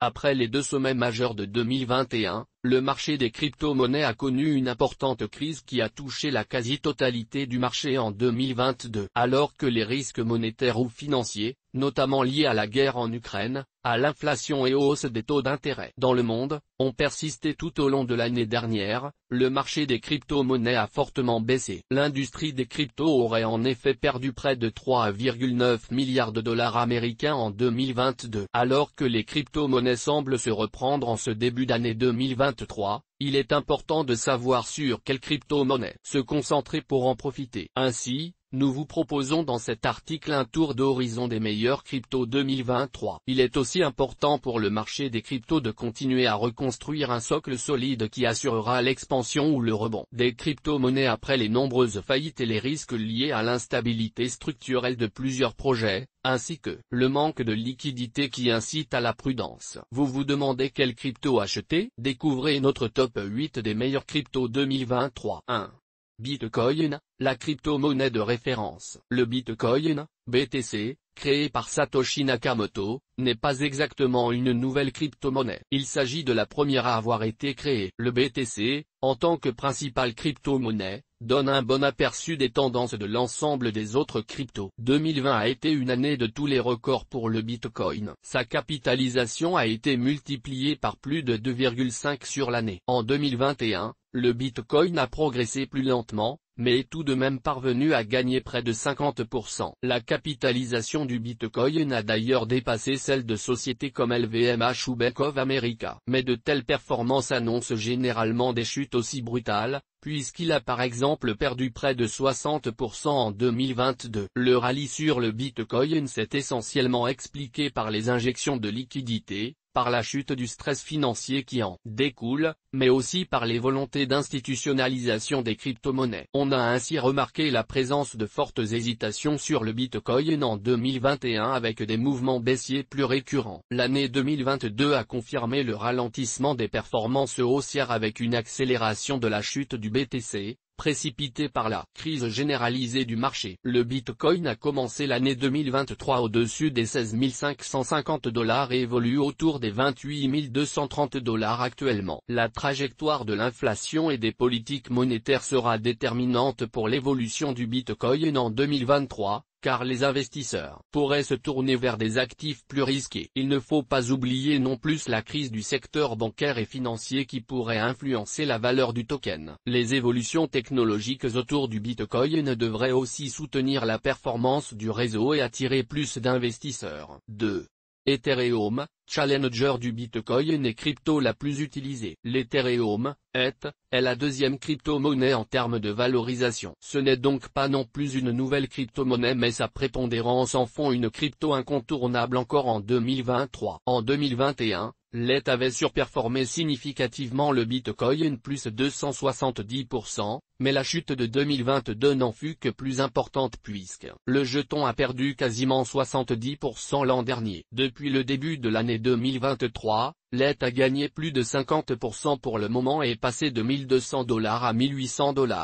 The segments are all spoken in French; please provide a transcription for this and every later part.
Après les deux sommets majeurs de 2021, le marché des crypto-monnaies a connu une importante crise qui a touché la quasi-totalité du marché en 2022. Alors que les risques monétaires ou financiers, notamment liés à la guerre en Ukraine, à l'inflation et aux hausses des taux d'intérêt dans le monde, ont persisté tout au long de l'année dernière, le marché des crypto-monnaies a fortement baissé. L'industrie des cryptos aurait en effet perdu près de 3,9 milliards de dollars américains en 2022. Alors que les crypto-monnaies semblent se reprendre en ce début d'année 2023, il est important de savoir sur quelle crypto-monnaie se concentrer pour en profiter. Ainsi, nous vous proposons dans cet article un tour d'horizon des meilleurs cryptos 2023. Il est aussi important pour le marché des cryptos de continuer à reconstruire un socle solide qui assurera l'expansion ou le rebond des crypto-monnaies après les nombreuses faillites et les risques liés à l'instabilité structurelle de plusieurs projets, ainsi que le manque de liquidité qui incite à la prudence. Vous vous demandez quelle crypto acheter? Découvrez notre top 8 des meilleurs cryptos 2023. 1. Bitcoin, la crypto-monnaie de référence. Le Bitcoin, BTC, créé par Satoshi Nakamoto, n'est pas exactement une nouvelle crypto-monnaie. Il s'agit de la première à avoir été créée. Le BTC, en tant que principale crypto-monnaie, donne un bon aperçu des tendances de l'ensemble des autres cryptos. 2020 a été une année de tous les records pour le Bitcoin. Sa capitalisation a été multipliée par plus de 2,5 sur l'année. En 2021, le Bitcoin a progressé plus lentement, mais est tout de même parvenu à gagner près de 50%. La capitalisation du Bitcoin a d'ailleurs dépassé celle de sociétés comme LVMH ou Bank of America. Mais de telles performances annoncent généralement des chutes aussi brutales, puisqu'il a par exemple perdu près de 60% en 2022. Le rallye sur le Bitcoin s'est essentiellement expliqué par les injections de liquidités, par la chute du stress financier qui en découle, mais aussi par les volontés d'institutionnalisation des crypto-monnaies. On a ainsi remarqué la présence de fortes hésitations sur le Bitcoin en 2021 avec des mouvements baissiers plus récurrents. L'année 2022 a confirmé le ralentissement des performances haussières avec une accélération de la chute du BTC, précipité par la crise généralisée du marché. Le Bitcoin a commencé l'année 2023 au-dessus des 16 550 $ et évolue autour des 28 230 $ actuellement. La trajectoire de l'inflation et des politiques monétaires sera déterminante pour l'évolution du Bitcoin en 2023. Car les investisseurs pourraient se tourner vers des actifs plus risqués. Il ne faut pas oublier non plus la crise du secteur bancaire et financier qui pourrait influencer la valeur du token. Les évolutions technologiques autour du Bitcoin devraient aussi soutenir la performance du réseau et attirer plus d'investisseurs. 2. Ethereum, challenger du Bitcoin et crypto la plus utilisée. L'Ethereum est la deuxième crypto-monnaie en termes de valorisation. Ce n'est donc pas non plus une nouvelle crypto-monnaie mais sa prépondérance en font une crypto incontournable encore en 2023. En 2021, l'ETH avait surperformé significativement le Bitcoin plus 270%, mais la chute de 2022 n'en fut que plus importante puisque le jeton a perdu quasiment 70% l'an dernier. Depuis le début de l'année 2023, l'ETH a gagné plus de 50% pour le moment et est passé de 1 200 $ à 1 800 $.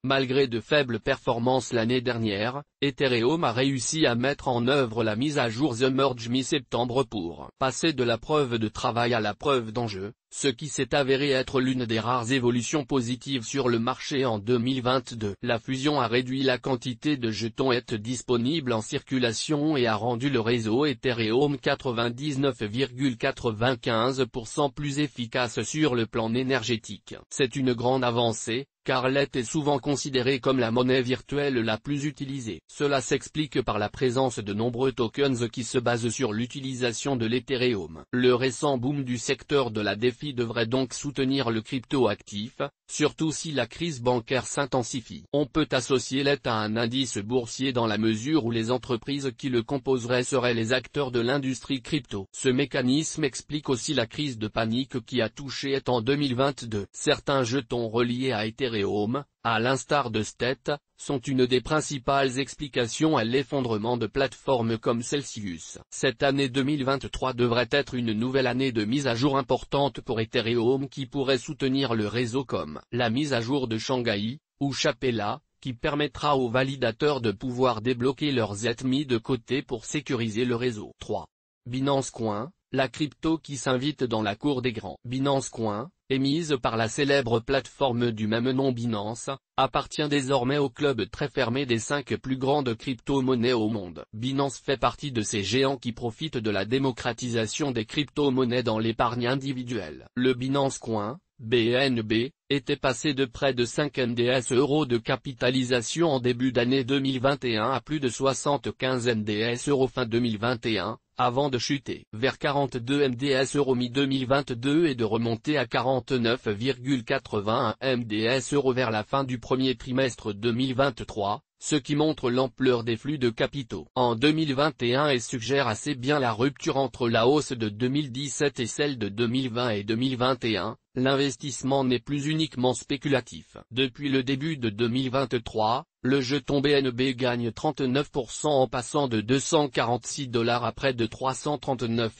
Malgré de faibles performances l'année dernière, Ethereum a réussi à mettre en œuvre la mise à jour The Merge mi-septembre pour passer de la preuve de travail à la preuve d'enjeu, ce qui s'est avéré être l'une des rares évolutions positives sur le marché en 2022. La fusion a réduit la quantité de jetons ETH disponibles en circulation et a rendu le réseau Ethereum 99,95% plus efficace sur le plan énergétique. C'est une grande avancée, car l'ETH est souvent considérée comme la monnaie virtuelle la plus utilisée. Cela s'explique par la présence de nombreux tokens qui se basent sur l'utilisation de l'Ethereum. Le récent boom du secteur de la DeFi devrait donc soutenir le crypto-actif, surtout si la crise bancaire s'intensifie. On peut associer l'ETH à un indice boursier dans la mesure où les entreprises qui le composeraient seraient les acteurs de l'industrie crypto. Ce mécanisme explique aussi la crise de panique qui a touché ETH en 2022. Certains jetons reliés à Ethereum, à l'instar de STET, sont une des principales explications à l'effondrement de plateformes comme Celsius. Cette année 2023 devrait être une nouvelle année de mise à jour importante pour Ethereum qui pourrait soutenir le réseau comme la mise à jour de Shanghai, ou Chapella, qui permettra aux validateurs de pouvoir débloquer leurs ETH mis de côté pour sécuriser le réseau. 3. Binance Coin, la crypto qui s'invite dans la cour des grands. Binance Coin, émise par la célèbre plateforme du même nom Binance, appartient désormais au club très fermé des 5 plus grandes crypto-monnaies au monde. Binance fait partie de ces géants qui profitent de la démocratisation des crypto-monnaies dans l'épargne individuelle. Le Binance Coin, BNB, était passé de près de 5 MDS euros de capitalisation en début d'année 2021 à plus de 75 MDS euros fin 2021, avant de chuter vers 42 MDS euros mi-2022 et de remonter à 49,81 MDS euros vers la fin du premier trimestre 2023, ce qui montre l'ampleur des flux de capitaux en 2021 et suggère assez bien la rupture entre la hausse de 2017 et celle de 2020 et 2021. L'investissement n'est plus uniquement spéculatif. Depuis le début de 2023, le jeton BNB gagne 39% en passant de $246 à près de $339.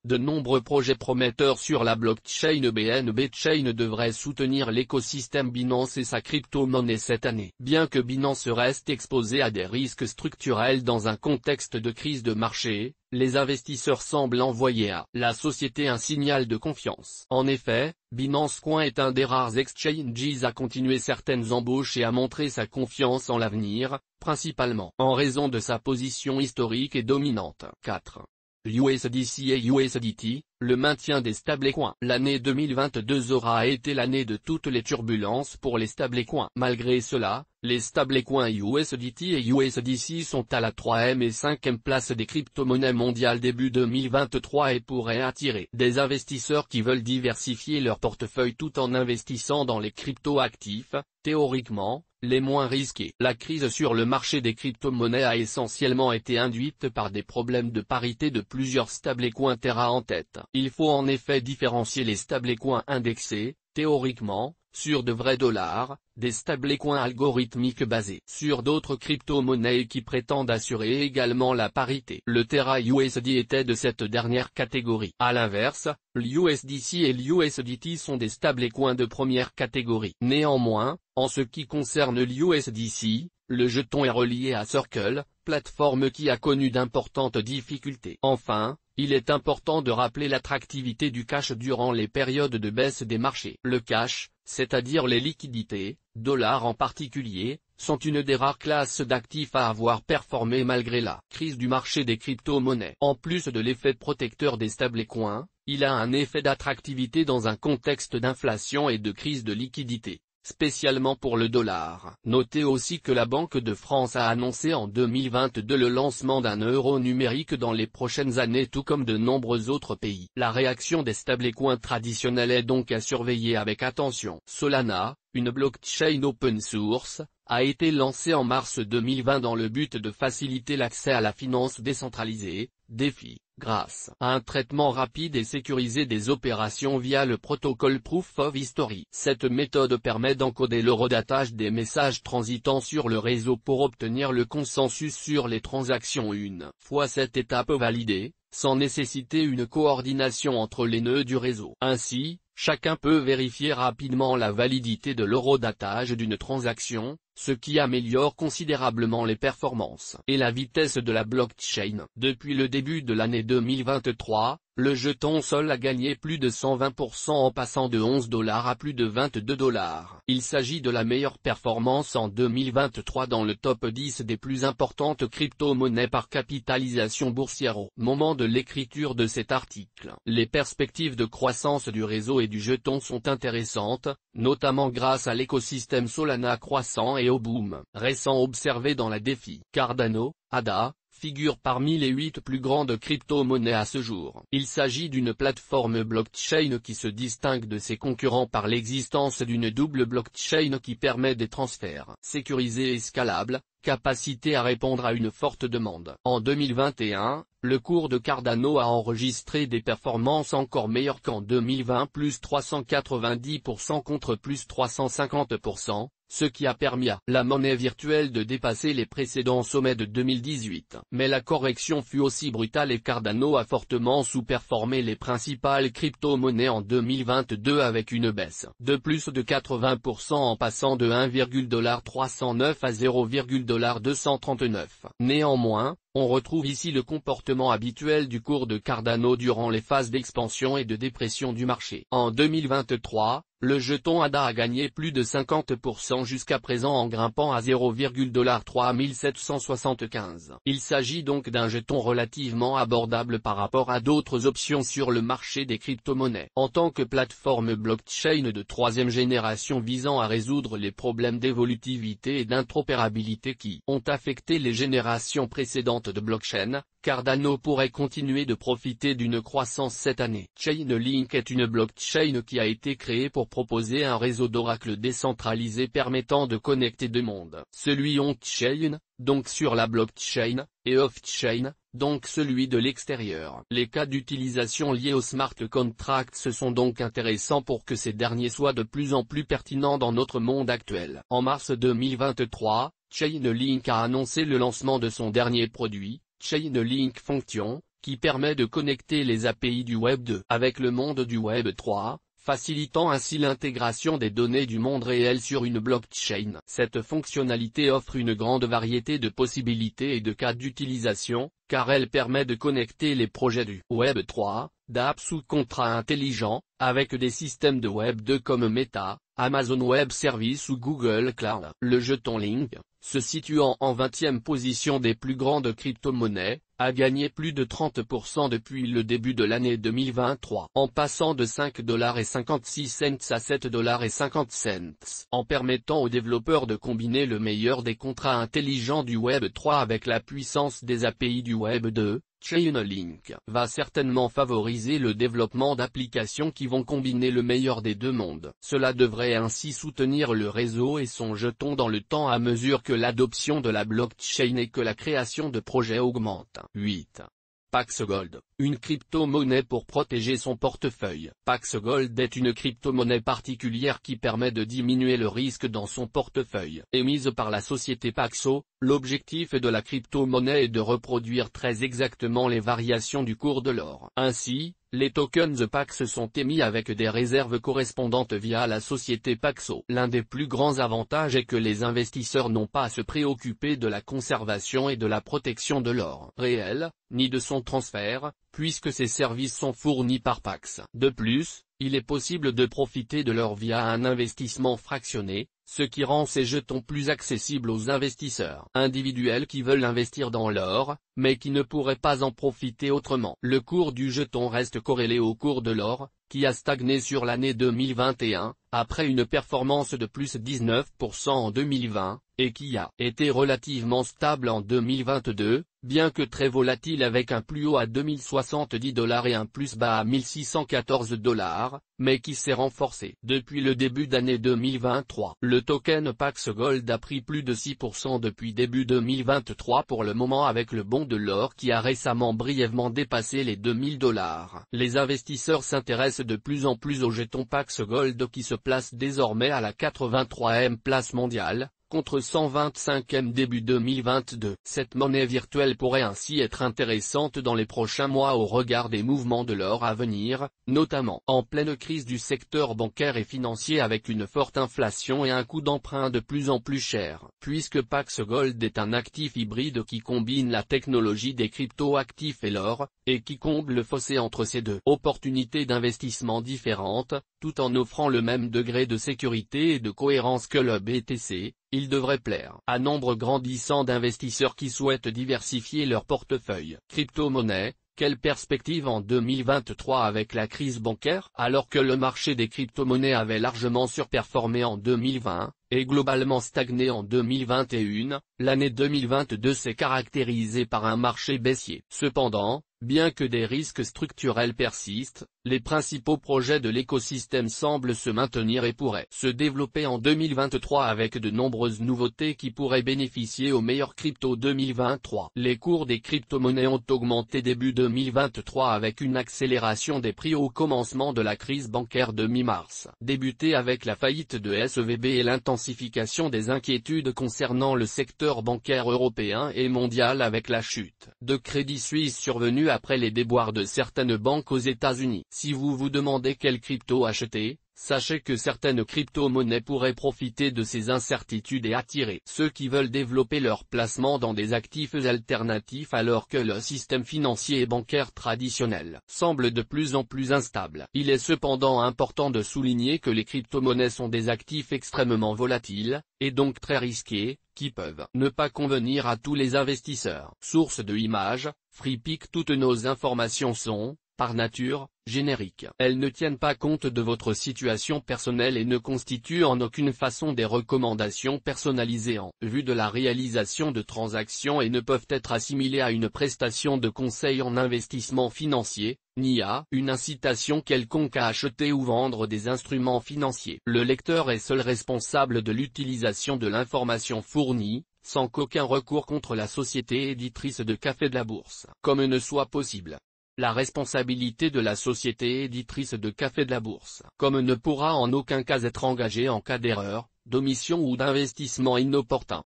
De nombreux projets prometteurs sur la blockchain BNB Chain devraient soutenir l'écosystème Binance et sa crypto-monnaie cette année. Bien que Binance reste exposé à des risques structurels dans un contexte de crise de marché, les investisseurs semblent envoyer à la société un signal de confiance. En effet, Binance Coin est un des rares exchanges à continuer certaines embauches et à montrer sa confiance en l'avenir, principalement en raison de sa position historique et dominante. 4. USDC et USDT, le maintien des stablecoins. L'année 2022 aura été l'année de toutes les turbulences pour les stablecoins. Malgré cela, les stablecoins USDT et USDC sont à la 3e et 5e place des crypto-monnaies mondiales début 2023 et pourraient attirer des investisseurs qui veulent diversifier leur portefeuille tout en investissant dans les crypto-actifs, théoriquement, les moins risqués. La crise sur le marché des crypto-monnaies a essentiellement été induite par des problèmes de parité de plusieurs stablecoins Terra en tête. Il faut en effet différencier les stablecoins indexés, théoriquement, sur de vrais dollars, des stablecoins algorithmiques basés sur d'autres crypto-monnaies qui prétendent assurer également la parité. Le Terra USD était de cette dernière catégorie. À l'inverse, l'USDC et l'USDT sont des stablecoins de première catégorie. Néanmoins, en ce qui concerne l'USDC, le jeton est relié à Circle, plateforme qui a connu d'importantes difficultés. Enfin, il est important de rappeler l'attractivité du cash durant les périodes de baisse des marchés. Le cash, c'est-à-dire les liquidités, dollars en particulier, sont une des rares classes d'actifs à avoir performé malgré la crise du marché des crypto-monnaies. En plus de l'effet protecteur des stablecoins, il a un effet d'attractivité dans un contexte d'inflation et de crise de liquidité, spécialement pour le dollar. Notez aussi que la Banque de France a annoncé en 2022 le lancement d'un euro numérique dans les prochaines années tout comme de nombreux autres pays. La réaction des stablecoins traditionnels est donc à surveiller avec attention. Solana, une blockchain open source, a été lancée en mars 2020 dans le but de faciliter l'accès à la finance décentralisée, DeFi, grâce à un traitement rapide et sécurisé des opérations via le protocole Proof of History. Cette méthode permet d'encoder l'horodatage des messages transitant sur le réseau pour obtenir le consensus sur les transactions une fois cette étape validée, sans nécessiter une coordination entre les nœuds du réseau. Ainsi, chacun peut vérifier rapidement la validité de l'horodatage d'une transaction, ce qui améliore considérablement les performances et la vitesse de la blockchain. Depuis le début de l'année 2023, le jeton Sol a gagné plus de 120% en passant de $11 à plus de $22. Il s'agit de la meilleure performance en 2023 dans le top 10 des plus importantes crypto-monnaies par capitalisation boursière au moment de l'écriture de cet article. Les perspectives de croissance du réseau et du jeton sont intéressantes, notamment grâce à l'écosystème Solana croissant et au boom récent observé dans la DeFi. Cardano, ADA, figure parmi les 8 plus grandes crypto-monnaies à ce jour. Il s'agit d'une plateforme blockchain qui se distingue de ses concurrents par l'existence d'une double blockchain qui permet des transferts sécurisés et scalables, capacité à répondre à une forte demande. En 2021, le cours de Cardano a enregistré des performances encore meilleures qu'en 2020 plus 390% contre plus 350%, ce qui a permis à la monnaie virtuelle de dépasser les précédents sommets de 2018. Mais la correction fut aussi brutale et Cardano a fortement sous-performé les principales crypto-monnaies en 2022 avec une baisse de plus de 80% en passant de 1,309 à 0,239. Néanmoins, on retrouve ici le comportement habituel du cours de Cardano durant les phases d'expansion et de dépression du marché. En 2023, le jeton ADA a gagné plus de 50% jusqu'à présent en grimpant à 0,3775. Il s'agit donc d'un jeton relativement abordable par rapport à d'autres options sur le marché des crypto-monnaies. En tant que plateforme blockchain de troisième génération visant à résoudre les problèmes d'évolutivité et d'interopérabilité qui ont affecté les générations précédentes de blockchain, Cardano pourrait continuer de profiter d'une croissance cette année. Chainlink est une blockchain qui a été créée pour proposer un réseau d'oracles décentralisé permettant de connecter deux mondes. Celui on-chain, donc sur la blockchain, et off-chain, donc celui de l'extérieur. Les cas d'utilisation liés aux smart contracts sont donc intéressants pour que ces derniers soient de plus en plus pertinents dans notre monde actuel. En mars 2023, Chainlink a annoncé le lancement de son dernier produit, Chainlink Fonction, qui permet de connecter les API du Web 2 avec le monde du Web 3, facilitant ainsi l'intégration des données du monde réel sur une blockchain. Cette fonctionnalité offre une grande variété de possibilités et de cas d'utilisation, car elle permet de connecter les projets du Web 3, d'apps ou contrats intelligents, avec des systèmes de Web 2 comme Meta, Amazon Web Services ou Google Cloud. Le jeton Link, se situant en 20e position des plus grandes crypto-monnaies, a gagné plus de 30% depuis le début de l'année 2023, en passant de $5,56 à $7,50, en permettant aux développeurs de combiner le meilleur des contrats intelligents du Web 3 avec la puissance des API du Web 2. Chainlink va certainement favoriser le développement d'applications qui vont combiner le meilleur des deux mondes. Cela devrait ainsi soutenir le réseau et son jeton dans le temps à mesure que l'adoption de la blockchain et que la création de projets augmente. 8. Pax Gold, une crypto-monnaie pour protéger son portefeuille. Pax Gold est une crypto-monnaie particulière qui permet de diminuer le risque dans son portefeuille. Émise par la société Paxo, l'objectif de la crypto-monnaie est de reproduire très exactement les variations du cours de l'or. Ainsi, les tokens Pax sont émis avec des réserves correspondantes via la société Paxo. L'un des plus grands avantages est que les investisseurs n'ont pas à se préoccuper de la conservation et de la protection de l'or réel, ni de son transfert, puisque ces services sont fournis par Pax. De plus, il est possible de profiter de l'or via un investissement fractionné, ce qui rend ces jetons plus accessibles aux investisseurs individuels qui veulent investir dans l'or, mais qui ne pourraient pas en profiter autrement. Le cours du jeton reste corrélé au cours de l'or, qui a stagné sur l'année 2021, après une performance de plus 19% en 2020, et qui a été relativement stable en 2022, bien que très volatile avec un plus haut à $2070 et un plus bas à $1614, mais qui s'est renforcé. Depuis le début d'année 2023, le token Pax Gold a pris plus de 6% depuis début 2023 pour le moment avec le bond de l'or qui a récemment brièvement dépassé les $2000. Les investisseurs s'intéressent de plus en plus au jeton Pax Gold qui se place désormais à la 83e place mondiale, contre 125e début 2022. Cette monnaie virtuelle pourrait ainsi être intéressante dans les prochains mois au regard des mouvements de l'or à venir, notamment en pleine crise du secteur bancaire et financier avec une forte inflation et un coût d'emprunt de plus en plus cher. Puisque Pax Gold est un actif hybride qui combine la technologie des crypto-actifs et l'or, et qui comble le fossé entre ces deux opportunités d'investissement différentes, tout en offrant le même degré de sécurité et de cohérence que le BTC, il devrait plaire à nombre grandissant d'investisseurs qui souhaitent diversifier leur portefeuille. Crypto-monnaie, quelle perspective en 2023 avec la crise bancaire? Alors que le marché des crypto-monnaies avait largement surperformé en 2020, et globalement stagné en 2021, l'année 2022 s'est caractérisée par un marché baissier. Cependant, bien que des risques structurels persistent, les principaux projets de l'écosystème semblent se maintenir et pourraient se développer en 2023 avec de nombreuses nouveautés qui pourraient bénéficier aux meilleurs cryptos 2023. Les cours des crypto-monnaies ont augmenté début 2023 avec une accélération des prix au commencement de la crise bancaire de mi-mars. Débutée avec la faillite de SVB et l'intention l'intensification des inquiétudes concernant le secteur bancaire européen et mondial avec la chute de Crédit Suisse survenue après les déboires de certaines banques aux États-Unis. Si vous vous demandez quelle crypto acheter, sachez que certaines crypto-monnaies pourraient profiter de ces incertitudes et attirer ceux qui veulent développer leur placement dans des actifs alternatifs alors que le système financier et bancaire traditionnel semble de plus en plus instable. Il est cependant important de souligner que les crypto-monnaies sont des actifs extrêmement volatiles, et donc très risqués, qui peuvent ne pas convenir à tous les investisseurs. Source de images, FreePic. Toutes nos informations sont, par nature, génériques. Elles ne tiennent pas compte de votre situation personnelle et ne constituent en aucune façon des recommandations personnalisées en vue de la réalisation de transactions et ne peuvent être assimilées à une prestation de conseil en investissement financier, ni à une incitation quelconque à acheter ou vendre des instruments financiers. Le lecteur est seul responsable de l'utilisation de l'information fournie, sans qu'aucun recours contre la société éditrice de Café de la Bourse, comme ne soit possible. La responsabilité de la société éditrice de Café de la Bourse, comme ne pourra en aucun cas être engagée en cas d'erreur, d'omission ou d'investissement inopportun.